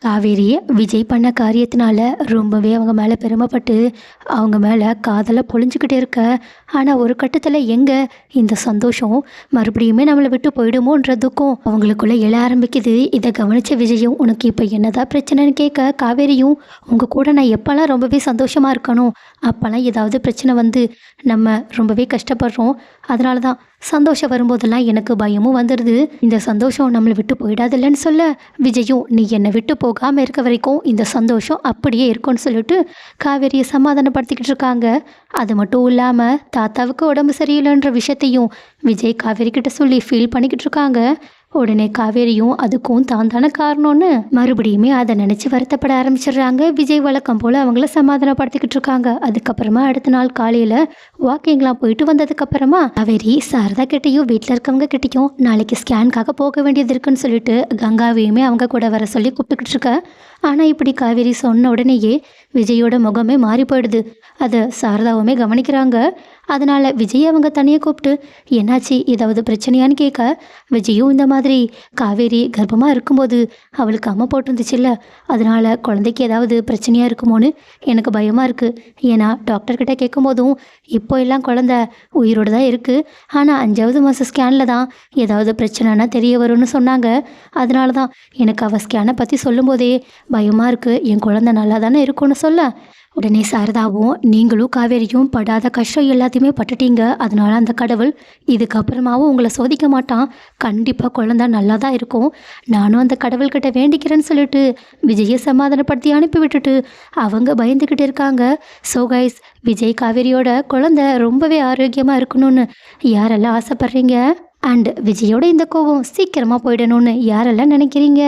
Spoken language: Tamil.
காவேரி விஜய் பண்ண காரியத்தினால ரொம்பவே அவங்க மேலே பெருமைப்பட்டு அவங்க மேலே காதலை பொழிஞ்சுக்கிட்டே இருக்க. ஆனால் ஒரு கட்டத்தில் எங்கே இந்த சந்தோஷம் மறுபடியுமே நம்மளை விட்டு போயிடுமோன்றதுக்கும் அவங்களுக்குள்ளே எழ ஆரம்பிக்குது. இதை கவனித்த விஜயும், உனக்கு இப்போ என்னதான் பிரச்சனைன்னு கேட்க, காவேரியும், உங்கள் கூட நான் எப்போல்லாம் ரொம்பவே சந்தோஷமாக இருக்கணும், அப்போல்லாம் ஏதாவது பிரச்சனை வந்து நம்ம ரொம்பவே கஷ்டப்படுறோம். அதனால தான் சந்தோஷம் வரும்போதெல்லாம் எனக்கு பயமும் வந்துடுது. இந்த சந்தோஷம் நம்மளை விட்டு போயிடாதில்லன்னு சொல்ல, விஜயும், நீ என்னை விட்டு போகாமல் இருக்க வரைக்கும் இந்த சந்தோஷம் அப்படியே இருக்கும்னு சொல்லிட்டு காவேரியை சமாதானப்படுத்திக்கிட்டு இருக்காங்க. அது மட்டும் இல்லாமல் தாத்தாவுக்கு உடம்பு சரியில்லைன்ற விஷயத்தையும் விஜய் காவேரி கிட்ட சொல்லி ஃபீல் பண்ணிக்கிட்டு இருக்காங்க. உடனே காவேரியும் அதுக்கும் தான் தானே காரணம்னு மறுபடியுமே அதை நினச்சி வருத்தப்பட ஆரம்பிச்சிடுறாங்க. விஜய் வழக்கம் போல் அவங்கள சமாதானப்படுத்திக்கிட்டு இருக்காங்க. அதுக்கப்புறமா அடுத்த நாள் காலையில் வாக்கிங்லாம் போயிட்டு வந்ததுக்கப்புறமா காவேரி சாரதா கிட்டேயும் வீட்டில் இருக்கவங்க கிட்டேயும் நாளைக்கு ஸ்கேனுக்காக போக வேண்டியது இருக்குன்னு சொல்லிட்டு கங்காவையுமே அவங்க கூட வர சொல்லி கூப்பிட்டுக்கிட்டு இருக்க. ஆனால் இப்படி காவேரி சொன்ன உடனேயே விஜயோட முகமே மாறி போயிடுது. அதை சாரதாவுமே கவனிக்கிறாங்க. அதனால் விஜய் அவங்க தனியாக கூப்பிட்டு, என்னாச்சு, ஏதாவது பிரச்சனையான்னு கேட்க, விஜயும் இந்த மாதிரி காவேரி கர்ப்பமாக இருக்கும்போது அவளுக்கு அம்மை போட்டிருந்துச்சுல்ல, அதனால் குழந்தைக்கு ஏதாவது பிரச்சனையாக இருக்குமோன்னு எனக்கு பயமாக இருக்குது. ஏன்னா டாக்டர்கிட்ட கேட்கும்போதும் இப்போ எல்லாம் குழந்த உயிரோடு தான் இருக்குது, ஆனால் 5வது மாதம் ஸ்கேனில் தான் ஏதாவது பிரச்சனைனா தெரிய வரும்னு சொன்னாங்க. அதனால தான் எனக்கு அவள் ஸ்கேனை பற்றி சொல்லும்போதே பயமாக இருக்குது, என் குழந்தை நல்லா தானே இருக்கும்னு சொல்ல, உடனே சாரதாவும், நீங்களும் காவேரியும் படாத கஷ்டம் எல்லாத்தையுமே பட்டுட்டீங்க, அதனால அந்த கடவுள் இதுக்கப்புறமாவும் உங்களை சோதிக்க மாட்டான், கண்டிப்பாக குழந்தை நல்லா தான் இருக்கும், நானும் அந்த கடவுள்கிட்ட வேண்டிக்கிறேன்னு சொல்லிட்டு விஜயை சமாதானப்படுத்தி அனுப்பி விட்டுட்டு அவங்க பயந்துக்கிட்டு இருக்காங்க. ஸோ கைஸ், விஜய் காவேரியோட குழந்தை ரொம்பவே ஆரோக்கியமாக இருக்கணும்னு யாரெல்லாம் ஆசைப்பட்றீங்க, அண்ட் விஜயோட இந்த கோவம் சீக்கிரமாக போயிடணும்னு யாரெல்லாம் நினைக்கிறீங்க?